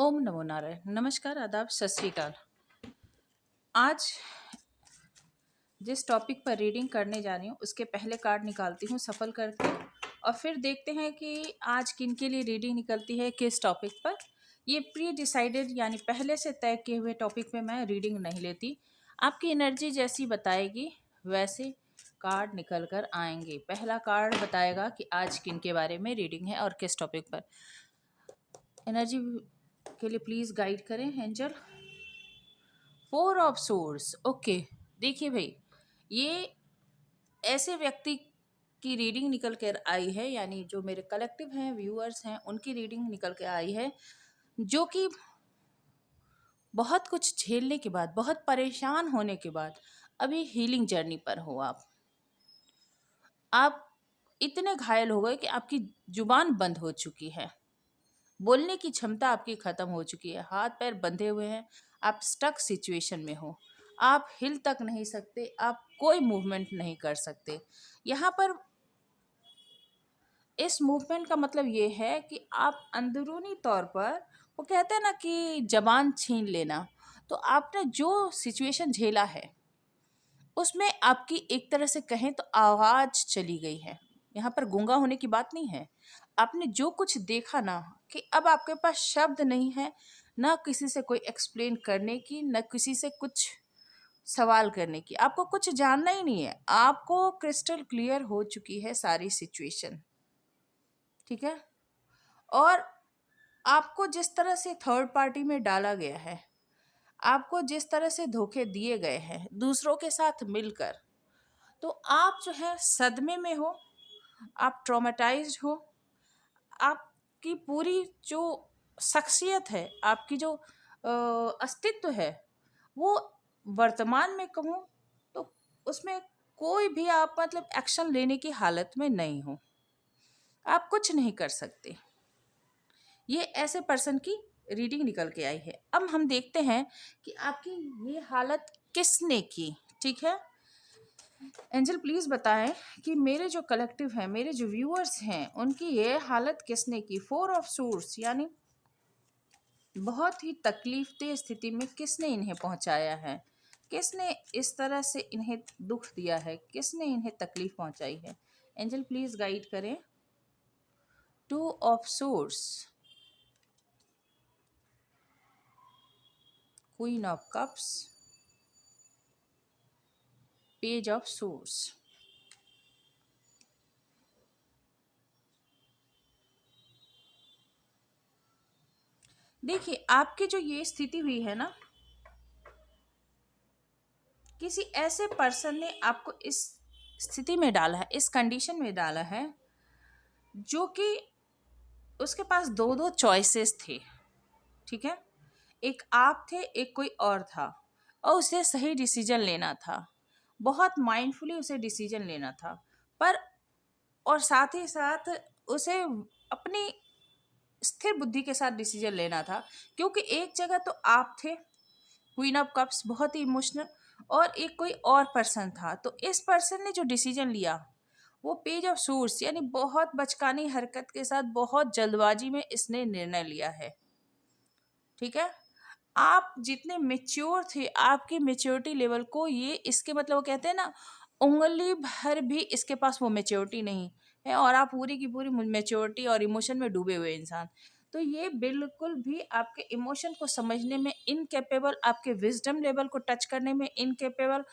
ओम नमो नारायण। नमस्कार, आदाब, सत श्री अकाल। आज जिस टॉपिक पर रीडिंग करने जा रही हूँ उसके पहले कार्ड निकालती हूँ सफल करके, और फिर देखते हैं कि आज किन के लिए रीडिंग निकलती है, किस टॉपिक पर। ये प्री डिसाइडेड यानी पहले से तय किए हुए टॉपिक पे मैं रीडिंग नहीं लेती। आपकी एनर्जी जैसी बताएगी वैसे कार्ड निकल कर आएंगे। पहला कार्ड बताएगा कि आज किन के बारे में रीडिंग है और किस टॉपिक पर। एनर्जी के लिए प्लीज गाइड करें एंजल। 4 of source. ओके, देखिए भाई, ये ऐसे व्यक्ति की रीडिंग निकल कर आई है, यानी जो मेरे कलेक्टिव हैं, व्यूअर्स हैं, उनकी रीडिंग निकल के आई है, जो कि बहुत कुछ झेलने के बाद, बहुत परेशान होने के बाद अभी हीलिंग जर्नी पर हो। आप इतने घायल हो गए कि आपकी जुबान बंद हो चुकी है, बोलने की क्षमता आपकी खत्म हो चुकी है, हाथ पैर बंधे हुए हैं, आप स्टक सिचुएशन में हो, आप हिल तक नहीं सकते, आप कोई मूवमेंट नहीं कर सकते। यहाँ पर इस मूवमेंट का मतलब ये है कि आप अंदरूनी तौर पर, वो कहते हैं ना कि जबान छीन लेना, तो आपने जो सिचुएशन झेला है उसमें आपकी एक तरह से कहें तो आवाज चली गई है। यहाँ पर गूंगा होने की बात नहीं है। आपने जो कुछ देखा ना, कि अब आपके पास शब्द नहीं है, ना किसी से कोई एक्सप्लेन करने की, ना किसी से कुछ सवाल करने की, आपको कुछ जानना ही नहीं है। आपको क्रिस्टल क्लियर हो चुकी है सारी सिचुएशन, ठीक है। और आपको जिस तरह से थर्ड पार्टी में डाला गया है, आपको जिस तरह से धोखे दिए गए हैं दूसरों के साथ मिलकर, तो आप जो है सदमे में हो, आप ट्रॉमेटाइज्ड हो। आपकी पूरी जो शख्सियत है, आपकी जो अस्तित्व है, वो वर्तमान में कहूँ तो उसमें कोई भी आप मतलब एक्शन लेने की हालत में नहीं हो। आप कुछ नहीं कर सकते। ये ऐसे पर्सन की रीडिंग निकल के आई है। अब हम देखते हैं कि आपकी ये हालत किसने की, ठीक है। एंजल प्लीज बताएं कि मेरे जो कलेक्टिव हैं, मेरे जो व्यूअर्स हैं, उनकी ये हालत किसने की। 4 ऑफ सोर्स यानी बहुत ही तकलीफदेह स्थिति में किसने इन्हें पहुंचाया है, किसने इस तरह से इन्हें दुख दिया है, किसने इन्हें तकलीफ पहुंचाई है। एंजल प्लीज गाइड करें। 2 of swords, queen of cups, page of source. देखिए, आपकी जो ये स्थिति हुई है ना, किसी ऐसे पर्सन ने आपको इस स्थिति में डाला है, इस कंडीशन में डाला है, जो कि उसके पास दो दो चॉइसेस थे, ठीक है। एक आप थे, एक कोई और था, और उसे सही डिसीजन लेना था, बहुत माइंडफुली उसे डिसीजन लेना था, पर और साथ ही साथ उसे अपनी स्थिर बुद्धि के साथ डिसीजन लेना था। क्योंकि एक जगह तो आप थे, क्वीन ऑफ कप्स, बहुत ही इमोशनल, और एक कोई और पर्सन था। तो इस पर्सन ने जो डिसीजन लिया वो पेज ऑफ सोर्स, यानी बहुत बचकानी हरकत के साथ, बहुत जल्दबाजी में इसने निर्णय लिया है, ठीक है। आप जितने मेच्योर थे, आपकी मेच्योरिटी लेवल को ये, इसके मतलब वो कहते हैं ना, उंगली भर भी इसके पास वो मेच्योरिटी नहीं है, और आप पूरी की पूरी मेच्योरिटी और इमोशन में डूबे हुए इंसान। तो ये बिल्कुल भी आपके इमोशन को समझने में इनकेपेबल, आपके विजडम लेवल को टच करने में इनकेपेबल,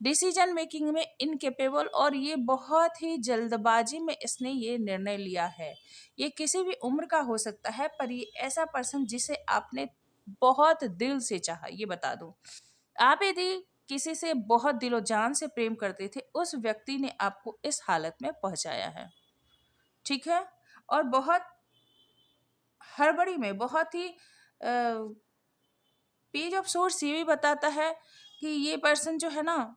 डिसीजन मेकिंग में इनकेपेबल, और ये बहुत ही जल्दबाजी में इसने ये निर्णय लिया है। ये किसी भी उम्र का हो सकता है, पर ये ऐसा पर्सन जिसे आपने बहुत दिल से चाहा, ये बता दूं। आप यदि किसी से बहुत दिलो जान से प्रेम करते थे, उस व्यक्ति ने आपको इस हालत में पहुंचाया है, ठीक है। और बहुत हड़बड़ी में, बहुत ही पेज ऑफ सोर्स ये भी बताता है कि ये पर्सन जो है ना,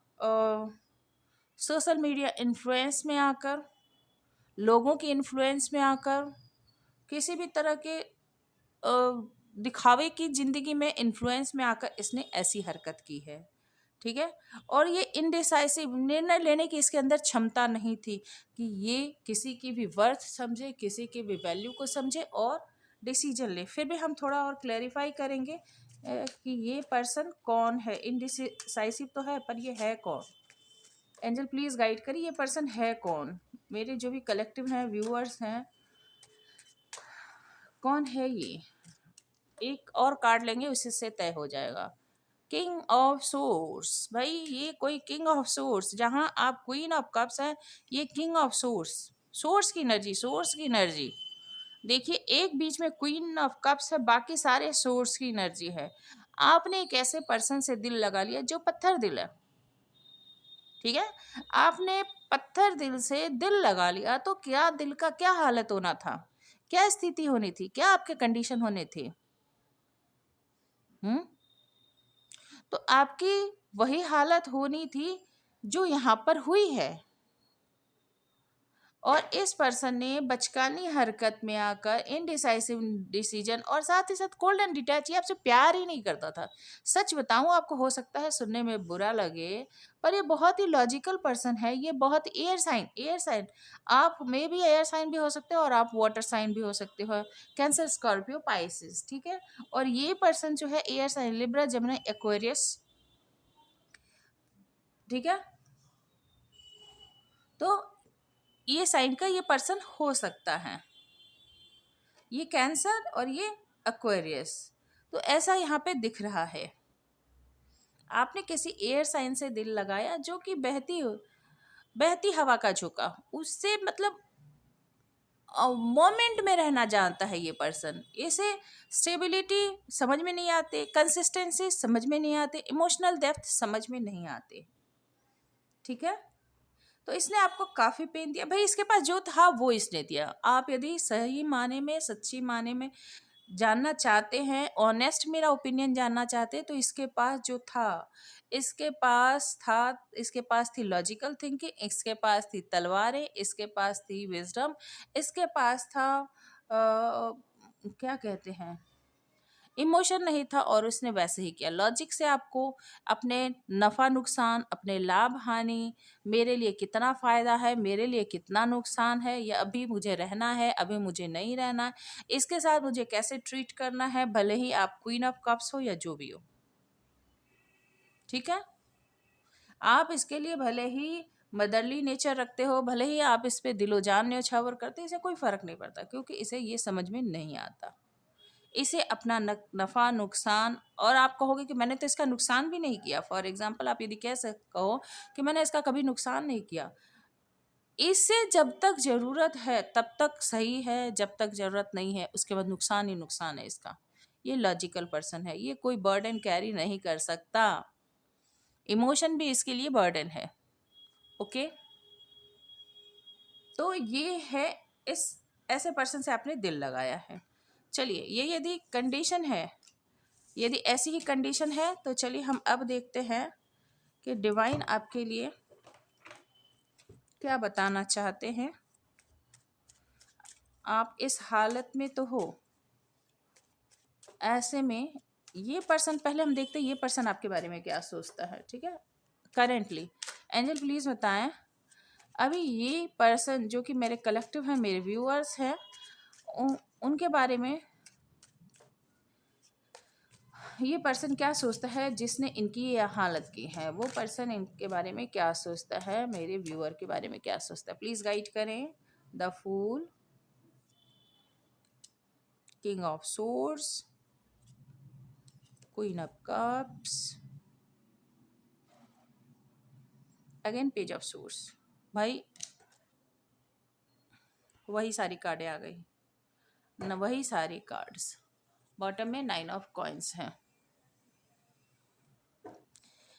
सोशल मीडिया इन्फ्लुएंस में आकर, लोगों की इन्फ्लुएंस में आकर, किसी भी तरह के दिखावे की जिंदगी में इन्फ्लुएंस में आकर इसने ऐसी हरकत की है, ठीक है। और ये इनडिसाइसिव निर्णय लेने की इसके अंदर क्षमता नहीं थी कि ये किसी की भी वर्थ समझे, किसी की भी वैल्यू को समझे और डिसीजन ले। फिर भी हम थोड़ा और क्लैरिफाई करेंगे कि ये पर्सन कौन है। इनडिसाइसिव तो है, पर ये है कौन। एंजल प्लीज गाइड करिए, ये पर्सन है कौन। मेरे जो भी कलेक्टिव हैं, व्यूअर्स हैं, कौन है ये। एक और कार्ड लेंगे, उसी से तय हो जाएगा। किंग ऑफ सोर्स, भाई ये कोई किंग ऑफ सोर्स, जहां आप क्वीन ऑफ कप्स है, ये किंग ऑफ सोर्स। सोर्स की एनर्जी, सोर्स की एनर्जी। देखिए, एक बीच में क्वीन ऑफ कप्स है, बाकी सारे सोर्स की एनर्जी है। आपने एक ऐसे पर्सन से दिल लगा लिया जो पत्थर दिल है, ठीक है। आपने पत्थर दिल से दिल लगा लिया, तो क्या दिल का क्या हालत होना था, क्या स्थिति होनी थी, क्या आपके कंडीशन होने थे। तो आपकी वही हालत होनी थी जो यहाँ पर हुई है। और इस पर्सन ने बचकानी हरकत में आकर इनडिसाइसिव डिसीजन, और साथ ही साथ कोल्ड एंड डिटैच, ये आपसे प्यार ही नहीं करता था। सच बताऊं, आपको हो सकता है सुनने में बुरा लगे, पर ये बहुत ही लॉजिकल पर्सन है। ये बहुत एयर साइन आप में भी एयर साइन भी हो सकते हो, और आप वाटर साइन भी हो सकते हो, कैंसर, स्कॉर्पियो, पाइसिस, ठीक है। और ये पर्सन जो है air sign, Libra, Gemini, Aquarius, ठीक है। तो ये साइन का ये पर्सन हो सकता है, ये कैंसर और ये एक्वेरियस। तो ऐसा यहाँ पे दिख रहा है। आपने किसी एयर साइन से दिल लगाया जो कि बहती हवा का झोंका, उससे मतलब मोमेंट में रहना जानता है ये पर्सन। इसे स्टेबिलिटी समझ में नहीं आते, कंसिस्टेंसी समझ में नहीं आते, इमोशनल डेप्थ समझ में नहीं आते, ठीक है। तो इसने आपको काफ़ी पेन दिया भाई, इसके पास जो था वो इसने दिया। आप यदि सही माने में, सच्ची माने में जानना चाहते हैं, ऑनेस्ट मेरा ओपिनियन जानना चाहते हैं, तो इसके पास जो था, इसके पास थी लॉजिकल थिंकिंग, इसके पास थी तलवारें, इसके पास थी विजडम, इसके पास था क्या कहते हैं, इमोशन नहीं था, और उसने वैसे ही किया। लॉजिक से आपको अपने नफ़ा नुकसान, अपने लाभ हानि, मेरे लिए कितना फ़ायदा है, मेरे लिए कितना नुकसान है, या अभी मुझे रहना है, अभी मुझे नहीं रहना है, इसके साथ मुझे कैसे ट्रीट करना है, भले ही आप क्वीन ऑफ कप्स हो या जो भी हो, ठीक है। आप इसके लिए भले ही मदरली नेचर रखते हो, भले ही आप इस पे दिलो जान न्योछावर करते, इसे कोई फ़र्क नहीं पड़ता, क्योंकि इसे ये समझ में नहीं आता। इसे अपना नफ़ा नुकसान, और आप कहोगे कि मैंने तो इसका नुकसान भी नहीं किया। फॉर एग्जांपल, आप यदि कहो कि मैंने इसका कभी नुकसान नहीं किया, इससे जब तक ज़रूरत है तब तक सही है, जब तक ज़रूरत नहीं है उसके बाद नुकसान ही नुकसान है इसका। ये लॉजिकल पर्सन है, ये कोई बर्डन कैरी नहीं कर सकता। इमोशन भी इसके लिए बर्डन है, ओके। तो ये है, इस ऐसे पर्सन से आपने दिल लगाया है। चलिए, ये यदि कंडीशन है, यदि ऐसी ही कंडीशन है, तो चलिए हम अब देखते हैं कि डिवाइन आपके लिए क्या बताना चाहते हैं। आप इस हालत में तो हो, ऐसे में ये पर्सन, पहले हम देखते हैं ये पर्सन आपके बारे में क्या सोचता है, ठीक है। करेंटली एंजल प्लीज बताएं, अभी ये पर्सन जो कि मेरे कलेक्टिव हैं, मेरे व्यूअर्स हैं, उनके बारे में ये पर्सन क्या सोचता है जिसने इनकी ये हालत की है। वो पर्सन इनके बारे में क्या सोचता है, मेरे व्यूअर के बारे में क्या सोचता है, प्लीज गाइड करें। The fool, king of swords, queen of cups, again page of swords. भाई वही सारी कार्डें आ गई न, वही सारी कार्ड्स। बॉटम में 9 ऑफ कॉइन्स हैं।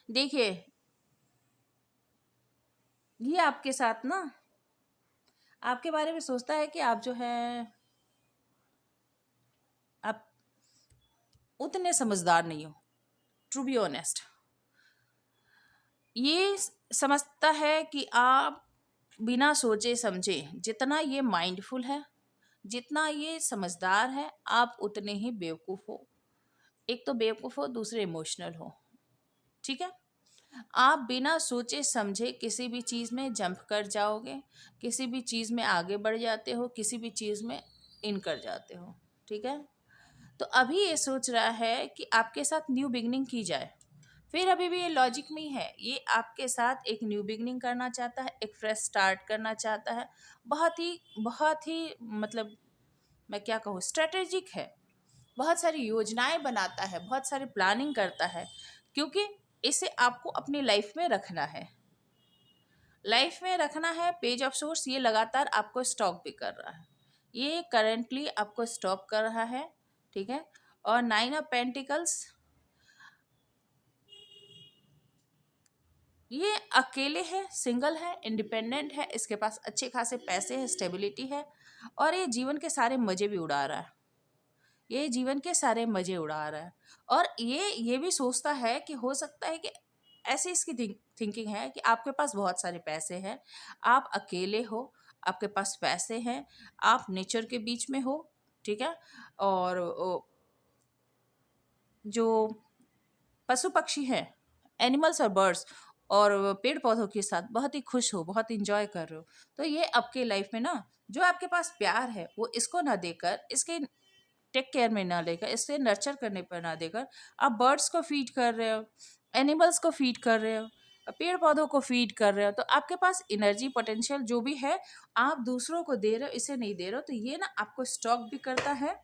देखिए, ये आपके साथ ना, आपके बारे में सोचता है कि आप जो है, आप उतने समझदार नहीं हो, टू बी ऑनेस्ट। ये समझता है कि आप बिना सोचे समझे, जितना ये माइंडफुल है, जितना ये समझदार है, आप उतने ही बेवकूफ़ हो। एक तो बेवकूफ़ हो, दूसरे इमोशनल हो, ठीक है। आप बिना सोचे समझे किसी भी चीज़ में जंप कर जाओगे, किसी भी चीज़ में आगे बढ़ जाते हो, किसी भी चीज़ में इन कर जाते हो, ठीक है। तो अभी ये सोच रहा है कि आपके साथ न्यू बिगनिंग की जाए। फिर अभी भी ये लॉजिक में ही है, ये आपके साथ एक न्यू बिगनिंग करना चाहता है, एक फ्रेश स्टार्ट करना चाहता है। बहुत ही मतलब मैं क्या कहूँ, स्ट्रेटेजिक है। बहुत सारी योजनाएं बनाता है, बहुत सारी प्लानिंग करता है, क्योंकि इसे आपको अपनी लाइफ में रखना है। लाइफ में रखना है। पेज ऑफ सोर्स ये लगातार आपको स्टॉक भी कर रहा है, ये करेंटली आपको स्टॉक कर रहा है, ठीक है। और नाइन ऑफ पेंटिकल्स, ये अकेले है, सिंगल है, इंडिपेंडेंट है, इसके पास अच्छे खासे पैसे हैं, स्टेबिलिटी है, और ये जीवन के सारे मजे भी उड़ा रहा है। ये जीवन के सारे मजे उड़ा रहा है। और ये भी सोचता है कि हो सकता है कि ऐसी इसकी थिंकिंग है कि आपके पास बहुत सारे पैसे हैं, आप अकेले हो, आपके पास पैसे हैं, आप नेचर के बीच में हो, ठीक है। और जो पशु पक्षी हैं, एनिमल्स और बर्ड्स और पेड़ पौधों के साथ बहुत ही खुश हो, बहुत इंजॉय कर रहे हो। तो ये आपके लाइफ में ना, जो आपके पास प्यार है वो इसको ना देकर, इसके टेक केयर में ना लेकर, इससे नर्चर करने पर ना देकर, आप बर्ड्स को फीड कर रहे हो, एनिमल्स को फीड कर रहे हो, पेड़ पौधों को फीड कर रहे हो, तो आपके पास एनर्जी पोटेंशियल जो भी है आप दूसरों को दे रहे हो, इसे नहीं दे रहे हो, तो ये ना आपको स्टॉक भी करता है,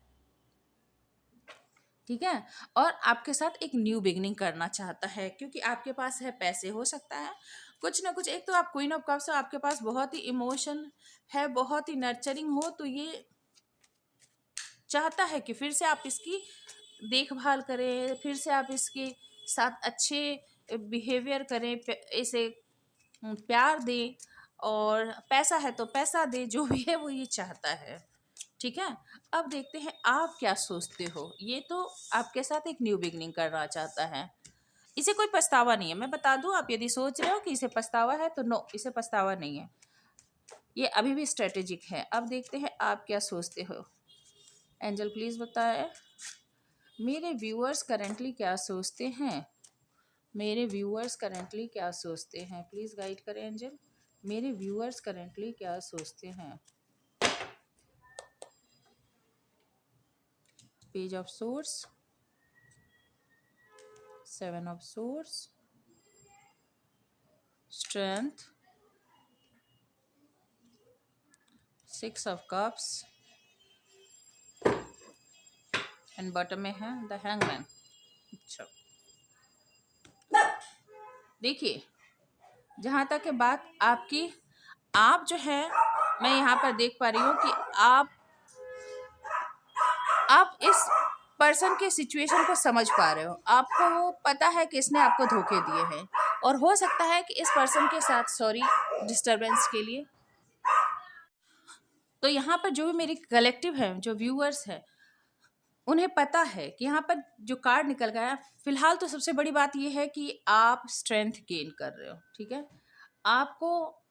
ठीक है। और आपके साथ एक न्यू बिगनिंग करना चाहता है, क्योंकि आपके पास है पैसे, हो सकता है कुछ ना कुछ। एक तो आप क्वीन ऑफ कप्स हो, आपके पास बहुत ही इमोशन है, बहुत ही नर्चरिंग हो, तो ये चाहता है कि फिर से आप इसकी देखभाल करें, फिर से आप इसके साथ अच्छे बिहेवियर करें, इसे प्यार दें, और पैसा है तो पैसा दे, जो भी है वो ये चाहता है, ठीक है। अब देखते हैं आप क्या सोचते हो। ये तो आपके साथ एक न्यू बिगनिंग करना चाहता है, इसे कोई पछतावा नहीं है। मैं बता दूं, आप यदि सोच रहे हो कि इसे पछतावा है तो नो, इसे पछतावा नहीं है, ये अभी भी स्ट्रेटेजिक है। अब देखते हैं आप क्या सोचते हो। एंजल प्लीज बताएं, मेरे व्यूअर्स करेंटली क्या सोचते हैं। मेरे व्यूअर्स करेंटली क्या सोचते हैं, प्लीज गाइड करें एंजल। मेरे व्यूअर्स करेंटली क्या सोचते हैं। Page of source, seven of source, strength, six of cups, and bottom में है द हैंगमैन। अच्छा, देखिए, जहाँ तक है बात आपकी, आप जो है, मैं यहाँ पर देख पा रही हूँ कि आप इस पर्सन के सिचुएशन को समझ पा रहे हो। आपको पता है कि इसने आपको धोखे दिए हैं, और हो सकता है कि इस पर्सन के साथ, सॉरी डिस्टरबेंस के लिए, तो यहाँ पर जो भी मेरी कलेक्टिव है, जो व्यूअर्स है, उन्हें पता है कि यहाँ पर जो कार्ड निकल गया, फिलहाल तो सबसे बड़ी बात यह है कि आप स्ट्रेंथ गेन कर रहे हो, ठीक है। आपको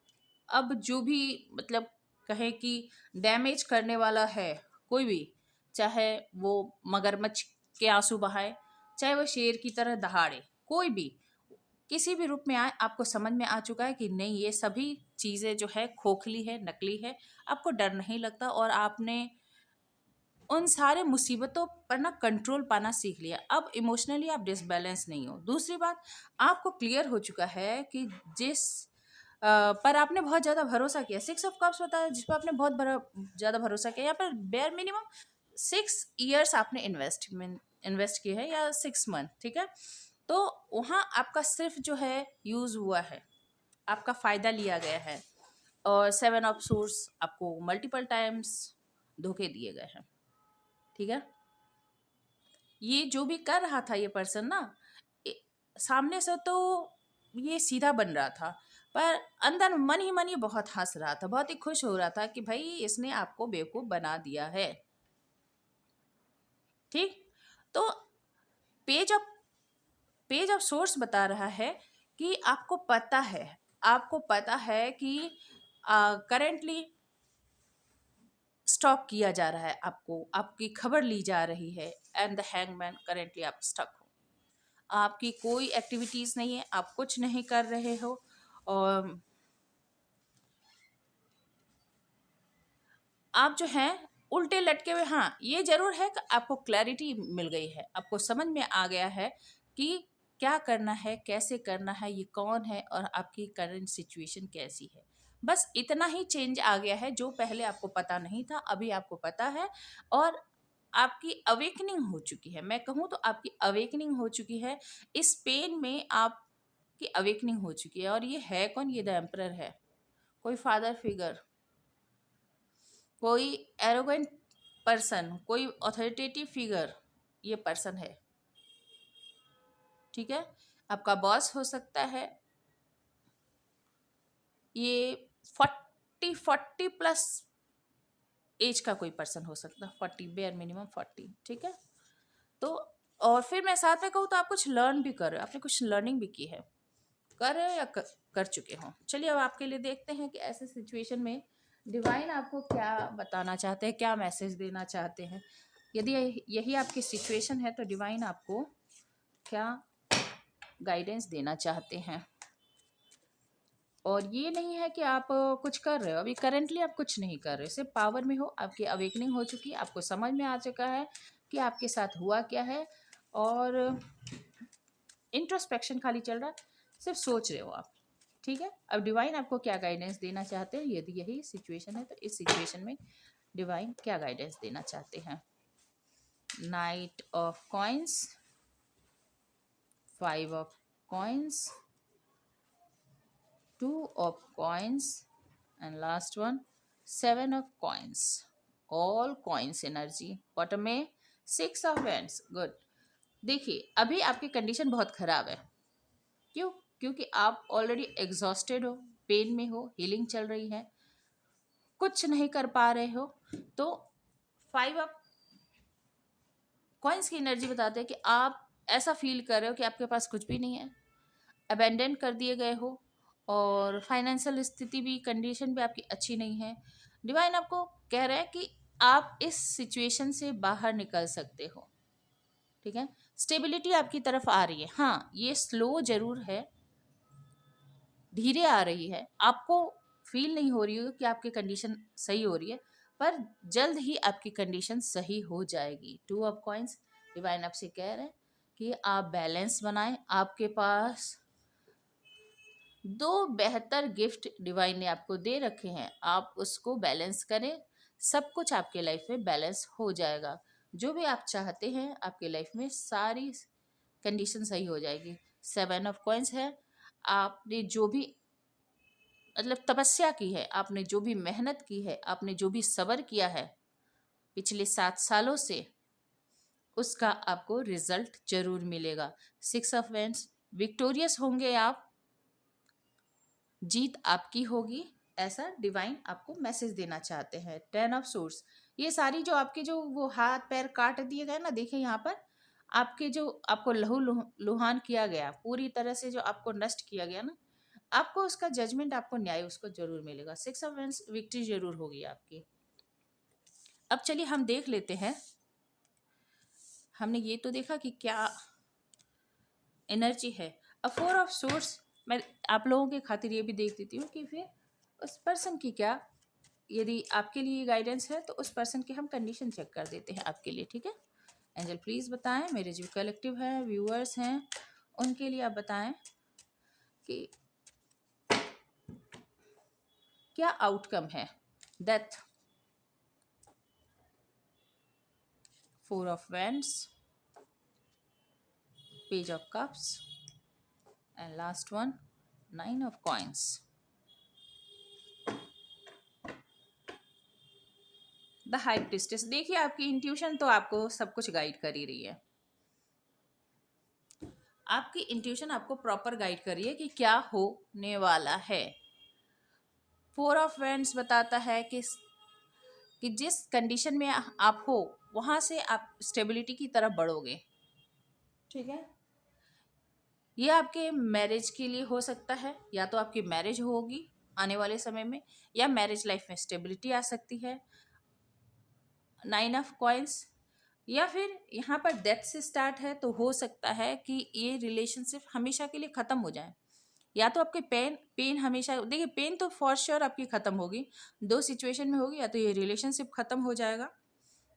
अब जो भी मतलब कहे कि डैमेज करने वाला है कोई भी, चाहे वो मगरमच्छ के आंसू बहाए, चाहे वो शेर की तरह दहाड़े, कोई भी किसी भी रूप में आए, आपको समझ में आ चुका है कि नहीं, ये सभी चीज़ें जो है खोखली है, नकली है। आपको डर नहीं लगता, और आपने उन सारे मुसीबतों पर ना कंट्रोल पाना सीख लिया। अब इमोशनली आप डिसबैलेंस नहीं हो। दूसरी बात, आपको क्लियर हो चुका है कि जिस पर आपने बहुत ज़्यादा भरोसा किया, सिक्स ऑफ कप्स बताया, जिस पर आपने बहुत ज़्यादा भरोसा किया, यहाँ पर बेयर मिनिमम 6 ईयर्स आपने इन्वेस्ट किए हैं, या 6 मंथ, ठीक है। तो वहाँ आपका सिर्फ जो है यूज़ हुआ है, आपका फ़ायदा लिया गया है, और सेवन ऑफ सोर्स आपको मल्टीपल टाइम्स धोखे दिए गए हैं, ठीक है। ये जो भी कर रहा था ये पर्सन ना, सामने से तो ये सीधा बन रहा था, पर अंदर मन ही मन ये बहुत हंस रहा था, बहुत ही खुश हो रहा था कि भाई इसने आपको बेवकूफ बना दिया है, ठीक। तो page of page of source बता रहा है कि आपको पता है कि करेंटली स्टॉक किया जा रहा है, आपको आपकी खबर ली जा रही है, एंड द हैंगमैन, करेंटली आप स्टक हो, आपकी कोई एक्टिविटीज नहीं है, आप कुछ नहीं कर रहे हो, और आप जो हैं उल्टे लटके हुए, हाँ ये जरूर है कि आपको क्लैरिटी मिल गई है, आपको समझ में आ गया है कि क्या करना है, कैसे करना है, ये कौन है और आपकी करंट सिचुएशन कैसी है। बस इतना ही चेंज आ गया है, जो पहले आपको पता नहीं था अभी आपको पता है। और आपकी अवेकनिंग हो चुकी है, मैं कहूँ तो आपकी अवेकनिंग हो चुकी है। इस पेन में आपकी अवेकनिंग हो चुकी है। और ये है कौन? ये द एम्परर है। कोई फादर फिगर, कोई एरोगेंट पर्सन, कोई ऑथोरिटेटिव फिगर, ये पर्सन है। ठीक है, आपका बॉस हो सकता है, ये 40 प्लस एज का कोई पर्सन हो सकता है, 40 बेयर मिनिमम 40। ठीक है, तो और फिर मैं साथ में कहूँ तो आप कुछ लर्न भी कर रहे हो, आपने कुछ लर्निंग भी की है, कर रहे हो या कर चुके हो। चलिए अब आपके लिए देखते हैं कि ऐसे सिचुएशन में डिवाइन आपको क्या बताना चाहते हैं, क्या मैसेज देना चाहते हैं। यदि यही आपकी सिचुएशन है तो डिवाइन आपको क्या गाइडेंस देना चाहते हैं। और ये नहीं है कि आप कुछ कर रहे हो, अभी करेंटली आप कुछ नहीं कर रहे, सिर्फ पावर में हो, आपकी अवेकनिंग हो चुकी है, आपको समझ में आ चुका है कि आपके साथ हुआ क्या है। और इंट्रोस्पेक्शन खाली चल रहा है, सिर्फ सोच रहे हो आप। ठीक है, अब डिवाइन आपको क्या गाइडेंस देना चाहते हैं, यदि यही सिचुएशन है तो इस सिचुएशन में डिवाइन क्या गाइडेंस देना चाहते हैं। Night of coins, 5 of coins, 2 of coins, and last one 7 of coins. All coins energy. Bottom में 6 of wands. गुड। देखिए अभी आपकी कंडीशन बहुत खराब है। क्यों? क्योंकि आप ऑलरेडी एग्जॉस्टेड हो, पेन में हो, हीलिंग चल रही है, कुछ नहीं कर पा रहे हो। तो 5 ऑफ कॉइन्स की एनर्जी बताते हैं कि आप ऐसा फील कर रहे हो कि आपके पास कुछ भी नहीं है, अबेंडन कर दिए गए हो, और फाइनेंशियल स्थिति भी, कंडीशन भी आपकी अच्छी नहीं है। डिवाइन आपको कह रहे हैं कि आप इस सिचुएशन से बाहर निकल सकते हो। ठीक है, स्टेबिलिटी आपकी तरफ आ रही है। हाँ ये स्लो जरूर है, धीरे आ रही है, आपको फील नहीं हो रही हो कि आपकी कंडीशन सही हो रही है, पर जल्द ही आपकी कंडीशन सही हो जाएगी। 2 ऑफ कॉइंस, डिवाइन आपसे कह रहे हैं कि आप बैलेंस बनाएं। आपके पास 2 बेहतर गिफ्ट डिवाइन ने आपको दे रखे हैं, आप उसको बैलेंस करें, सब कुछ आपके लाइफ में बैलेंस हो जाएगा। जो भी आप चाहते हैं आपके लाइफ में, सारी कंडीशन सही हो जाएगी। 7 ऑफ कॉइंस है, आपने जो भी मतलब तपस्या की है, आपने जो भी मेहनत की है, आपने जो भी सब्र किया है पिछले 7 सालों से, उसका आपको रिजल्ट जरूर मिलेगा। 6 ऑफ वेंड्स, विक्टोरियस होंगे आप, जीत आपकी होगी, ऐसा डिवाइन आपको मैसेज देना चाहते हैं। 10 ऑफ सोर्स, ये सारी जो आपके जो वो हाथ पैर काट दिए गए ना, देखिए यहाँ पर आपके जो आपको लुहान किया गया, पूरी तरह से जो आपको नष्ट किया गया ना, आपको उसका जजमेंट, आपको न्याय उसको जरूर मिलेगा। 6 ऑफ वेंड्स, विक्ट्री जरूर होगी आपकी। अब चलिए हम देख लेते हैं, हमने ये तो देखा कि क्या एनर्जी है। अब 4 ऑफ सोर्स, मैं आप लोगों के खातिर ये भी देख देती हूँ कि फिर उस पर्सन की क्या, यदि आपके लिए गाइडेंस है तो उस पर्सन की हम कंडीशन चेक कर देते हैं आपके लिए। ठीक है, एंजल प्लीज़ बताएं, मेरे जो कलेक्टिव हैं, व्यूअर्स हैं, उनके लिए आप बताएं कि क्या आउटकम है। Death, 4 of wands, page of cups, and last one 9 of coins. The high priestess, देखिए आपकी इंट्यूशन तो आपको सब कुछ गाइड कर ही रही है, आपकी इंट्यूशन आपको प्रॉपर गाइड कर रही है कि क्या होने वाला है। 4 ऑफ वैंड्स बताता है कि जिस कंडीशन में आप हो वहां से आप स्टेबिलिटी की तरफ बढ़ोगे। ठीक है, ये आपके मैरिज के लिए हो सकता है, या तो आपकी मैरिज होगी आने वाले समय में, या मैरिज लाइफ में स्टेबिलिटी आ सकती है। 9 ऑफ कॉइन्स, या फिर यहाँ पर डेथ से स्टार्ट है तो हो सकता है कि ये रिलेशनशिप हमेशा के लिए ख़त्म हो जाए, या तो आपके पेन हमेशा, देखिए पेन तो फॉर श्योर आपकी ख़त्म होगी, 2 सिचुएशन में होगी, या तो ये रिलेशनशिप ख़त्म हो जाएगा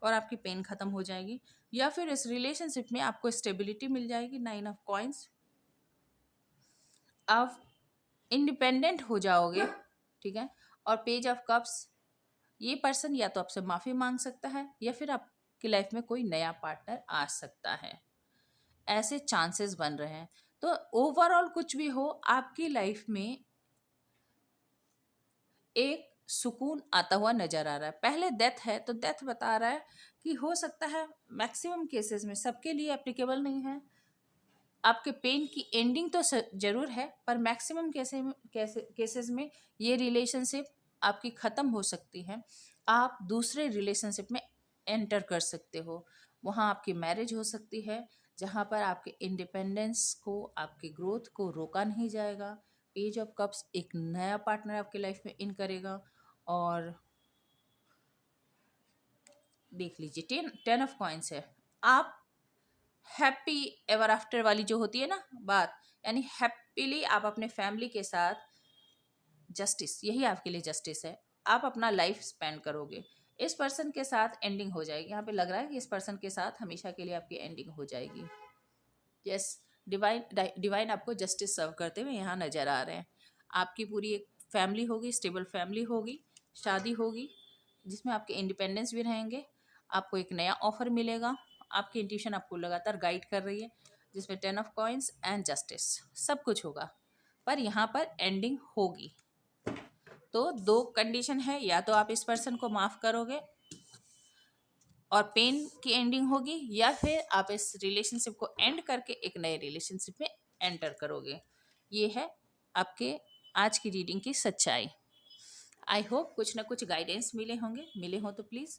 और आपकी पेन ख़त्म हो जाएगी। या फिर इस रिलेशनशिप में आपको स्टेबिलिटी मिल जाएगी, 9 ऑफ कॉइंस। आप इंडिपेंडेंट हो जाओगे, ठीक है। और पेज ऑफ कप्स, ये पर्सन या तो आपसे माफ़ी मांग सकता है या फिर आपकी लाइफ में कोई नया पार्टनर आ सकता है, ऐसे चांसेस बन रहे हैं। तो ओवरऑल कुछ भी हो, आपकी लाइफ में एक सुकून आता हुआ नजर आ रहा है। पहले डेथ है तो डेथ बता रहा है कि हो सकता है, मैक्सिमम केसेस में, सबके लिए एप्लीकेबल नहीं है, आपके पेन की एंडिंग तो जरूर है, पर मैक्सिमम केसेस में ये रिलेशनशिप आपकी ख़त्म हो सकती है। आप दूसरे रिलेशनशिप में एंटर कर सकते हो, वहाँ आपकी मैरिज हो सकती है, जहाँ पर आपके इंडिपेंडेंस को, आपके ग्रोथ को रोका नहीं जाएगा। पेज ऑफ कप्स एक नया पार्टनर आपके लाइफ में इन करेगा। और देख लीजिए, 10 ऑफ कॉइंस है। आप हैप्पी एवर आफ्टर वाली जो होती है ना बात, यानी हैप्पीली आप अपने फैमिली के साथ, जस्टिस, यही आपके लिए जस्टिस है, आप अपना लाइफ स्पेंड करोगे। इस पर्सन के साथ एंडिंग हो जाएगी, यहाँ पे लग रहा है कि इस पर्सन के साथ हमेशा के लिए आपकी एंडिंग हो जाएगी। यस, डिवाइन डिवाइन आपको जस्टिस सर्व करते हुए यहाँ नजर आ रहे हैं। आपकी पूरी एक फैमिली होगी, स्टेबल फैमिली होगी, शादी होगी, जिसमें आपके इंडिपेंडेंस भी रहेंगे, आपको एक नया ऑफर मिलेगा, आपकी इंट्यूशन आपको लगातार गाइड कर रही है, जिसमें 10 ऑफ कॉइंस एंड जस्टिस, सब कुछ होगा। पर यहाँ पर एंडिंग होगी। तो दो कंडीशन है, या तो आप इस पर्सन को माफ़ करोगे और पेन की एंडिंग होगी, या फिर आप इस रिलेशनशिप को एंड करके एक नए रिलेशनशिप में एंटर करोगे। ये है आपके आज की रीडिंग की सच्चाई। आई होप कुछ ना कुछ गाइडेंस मिले होंगे। मिले हो तो प्लीज़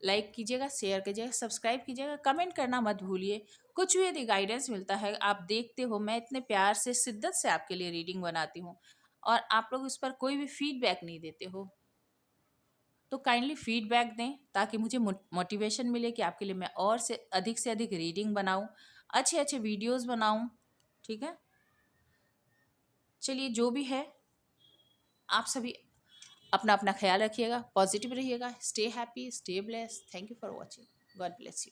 लाइक कीजिएगा, शेयर कीजिएगा, सब्सक्राइब कीजिएगा, कमेंट करना मत भूलिए। कुछ भी यदि गाइडेंस मिलता है, आप देखते हो मैं इतने प्यार से, शिद्दत से आपके लिए रीडिंग बनाती हूँ, और आप लोग इस पर कोई भी फीडबैक नहीं देते हो, तो काइंडली फीडबैक दें, ताकि मुझे मोटिवेशन मिले कि आपके लिए मैं और से अधिक रीडिंग बनाऊं, अच्छे अच्छे वीडियोस बनाऊं, ठीक है। चलिए, जो भी है, आप सभी अपना अपना ख्याल रखिएगा, पॉजिटिव रहिएगा, stay happy, stay blessed. Thank you for watching. God bless you.